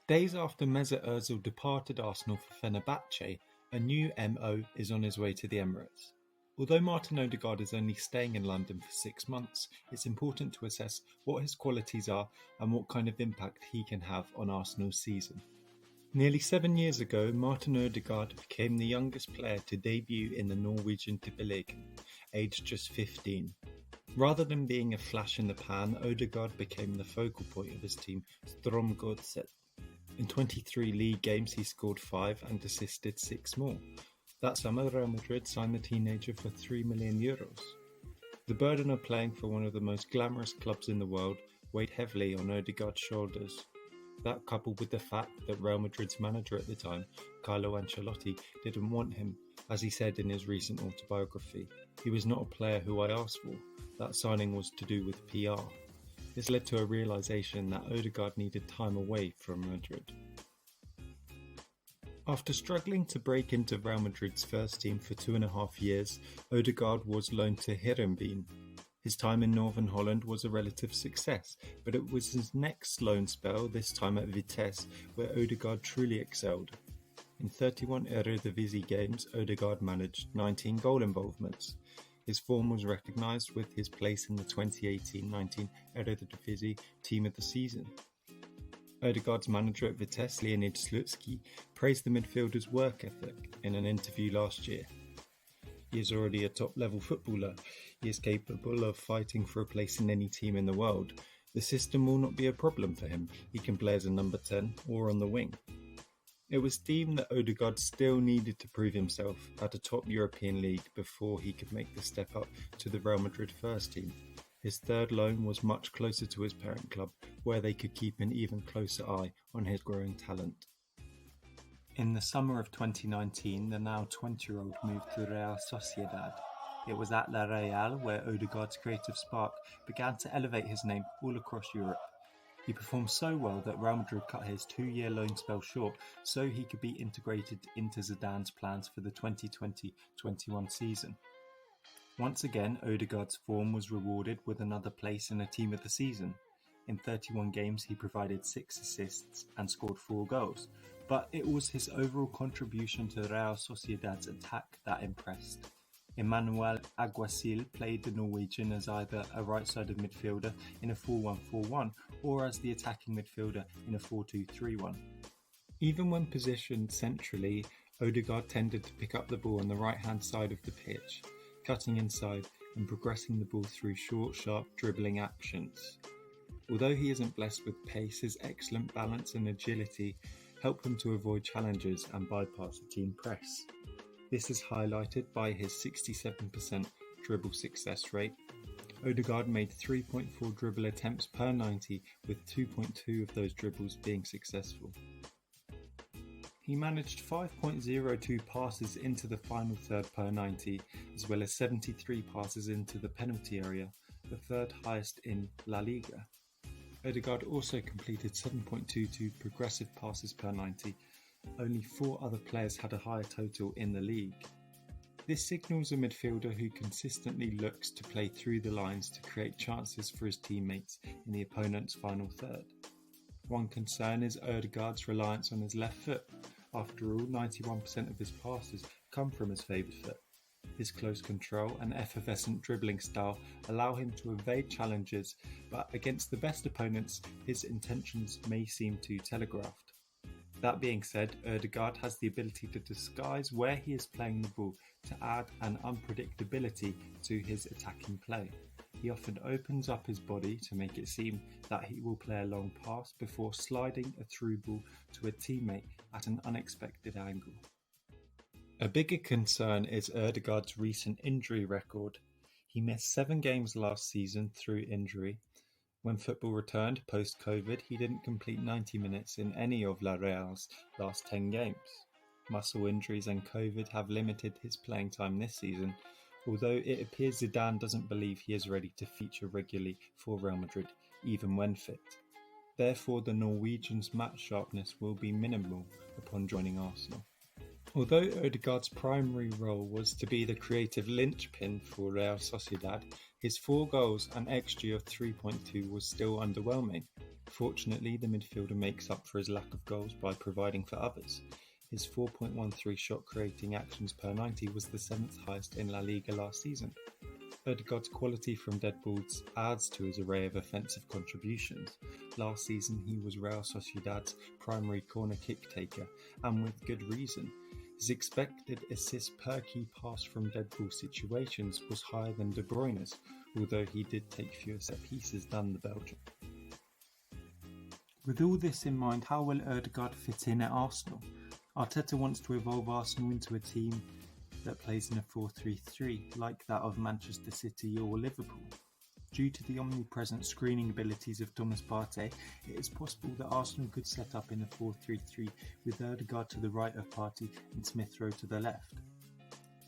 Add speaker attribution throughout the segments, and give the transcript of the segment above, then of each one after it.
Speaker 1: Days after Mesut Ozil departed Arsenal for Fenerbahce, a new MO is on his way to the Emirates. Although Martin Odegaard is only staying in London for 6 months, it's important to assess what his qualities are and what kind of impact he can have on Arsenal's season. Nearly 7 years ago, Martin Odegaard became the youngest player to debut in the Norwegian Tippeligaen, aged just 15. Rather than being a flash in the pan, Odegaard became the focal point of his team, Strømgodset. In 23 league games he scored 5 and assisted 6 more. That summer Real Madrid signed the teenager for €3 million. The burden of playing for one of the most glamorous clubs in the world weighed heavily on Odegaard's shoulders. That, coupled with the fact that Real Madrid's manager at the time, Carlo Ancelotti, didn't want him, as he said in his recent autobiography. He was not a player who I asked for. That signing was to do with PR. This led to a realisation that Odegaard needed time away from Madrid. After struggling to break into Real Madrid's first team for 2.5 years, Odegaard was loaned to Heerenveen. His time in Northern Holland was a relative success, but it was his next loan spell, this time at Vitesse, where Odegaard truly excelled. In 31 Eredivisie games, Odegaard managed 19 goal involvements. His form was recognised with his place in the 2018-19 Eredivisie Team of the Season. Odegaard's manager at Vitesse, Leonid Slutsky, praised the midfielder's work ethic in an interview last year. He is already a top-level footballer. He is capable of fighting for a place in any team in the world. The system will not be a problem for him. He can play as a number 10 or on the wing. It was deemed that Odegaard still needed to prove himself at a top European league before he could make the step up to the Real Madrid first team. His third loan was much closer to his parent club, where they could keep an even closer eye on his growing talent. In the summer of 2019, the now 20-year-old moved to Real Sociedad. It was at La Real where Odegaard's creative spark began to elevate his name all across Europe. He performed so well that Real Madrid cut his 2-year loan spell short so he could be integrated into Zidane's plans for the 2020-21 season. Once again, Odegaard's form was rewarded with another place in a Team of the Season. In 31 games, he provided 6 assists and scored 4 goals, but it was his overall contribution to Real Sociedad's attack that impressed. Emmanuel Alguacil played the Norwegian as either a right-sided midfielder in a 4-1-4-1 or as the attacking midfielder in a 4-2-3-1. Even when positioned centrally, Odegaard tended to pick up the ball on the right-hand side of the pitch, cutting inside and progressing the ball through short, sharp dribbling actions. Although he isn't blessed with pace, his excellent balance and agility help him to avoid challenges and bypass the team press. This is highlighted by his 67% dribble success rate. Odegaard made 3.4 dribble attempts per 90, with 2.2 of those dribbles being successful. He managed 5.02 passes into the final third per 90, as well as 73 passes into the penalty area, the third highest in La Liga. Odegaard also completed 7.22 progressive passes per 90. Only 4 other players had a higher total in the league. This signals a midfielder who consistently looks to play through the lines to create chances for his teammates in the opponent's final third. One concern is Odegaard's reliance on his left foot. After all, 91% of his passes come from his favoured foot. His close control and effervescent dribbling style allow him to evade challenges, but against the best opponents, his intentions may seem too telegraphed. That being said, Odegaard has the ability to disguise where he is playing the ball to add an unpredictability to his attacking play. He often opens up his body to make it seem that he will play a long pass before sliding a through ball to a teammate at an unexpected angle. A bigger concern is Odegaard's recent injury record. He missed 7 games last season through injury. When football returned post-COVID, he didn't complete 90 minutes in any of La Real's last 10 games. Muscle injuries and COVID have limited his playing time this season, although it appears Zidane doesn't believe he is ready to feature regularly for Real Madrid, even when fit. Therefore, the Norwegian's match sharpness will be minimal upon joining Arsenal. Although Odegaard's primary role was to be the creative linchpin for Real Sociedad, his 4 goals and XG of 3.2 was still underwhelming. Fortunately, the midfielder makes up for his lack of goals by providing for others. His 4.13 shot creating actions per 90 was the 7th highest in La Liga last season. Odegaard's quality from dead balls adds to his array of offensive contributions. Last season he was Real Sociedad's primary corner kick taker, and with good reason. His expected assists per key pass from dead ball situations was higher than De Bruyne's, although he did take fewer set pieces than the Belgian. With all this in mind, how will Odegaard fit in at Arsenal? Arteta wants to evolve Arsenal into a team that plays in a 4-3-3 like that of Manchester City or Liverpool. Due to the omnipresent screening abilities of Thomas Partey, it is possible that Arsenal could set up in a 4-3-3 with Odegaard to the right of Partey and Smith Rowe to the left.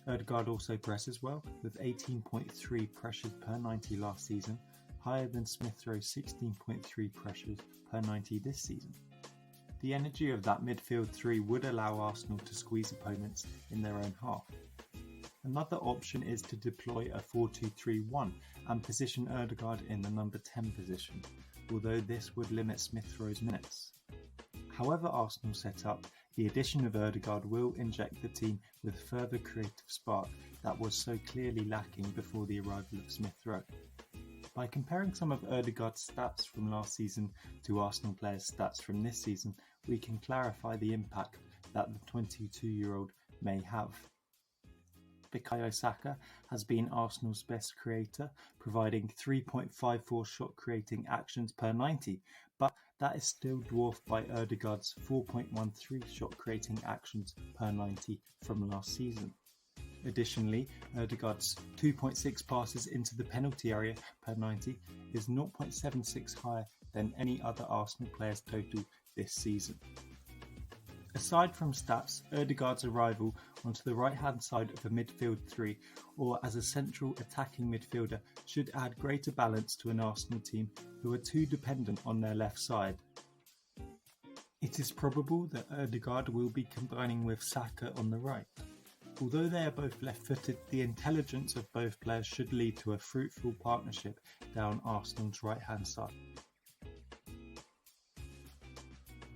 Speaker 1: Odegaard also presses well, with 18.3 pressures per 90 last season, higher than Smith Rowe's 16.3 pressures per 90 this season. The energy of that midfield three would allow Arsenal to squeeze opponents in their own half. Another option is to deploy a 4-2-3-1 and position Odegaard in the number 10 position, although this would limit Smith Rowe's minutes. However Arsenal set up, the addition of Odegaard will inject the team with further creative spark that was so clearly lacking before the arrival of Smith Rowe. By comparing some of Odegaard's stats from last season to Arsenal players' stats from this season, we can clarify the impact that the 22-year-old may have. Bukayo Saka has been Arsenal's best creator, providing 3.54 shot creating actions per 90, but that is still dwarfed by Odegaard's 4.13 shot creating actions per 90 from last season. Additionally, Odegaard's 2.6 passes into the penalty area per 90 is 0.76 higher than any other Arsenal player's total this season. Aside from stats, Odegaard's arrival onto the right-hand side of a midfield three or as a central attacking midfielder should add greater balance to an Arsenal team who are too dependent on their left side. It is probable that Odegaard will be combining with Saka on the right. Although they are both left-footed, the intelligence of both players should lead to a fruitful partnership down Arsenal's right-hand side.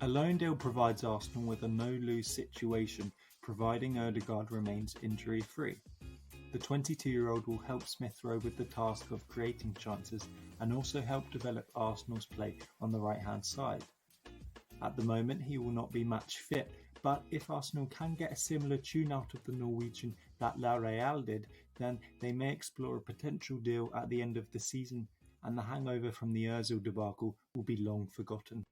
Speaker 1: A loan deal provides Arsenal with a no-lose situation, providing Odegaard remains injury-free. The 22-year-old will help Smith Rowe with the task of creating chances and also help develop Arsenal's play on the right-hand side. At the moment, he will not be match fit, but if Arsenal can get a similar tune out of the Norwegian that La Real did, then they may explore a potential deal at the end of the season, and the hangover from the Ozil debacle will be long forgotten.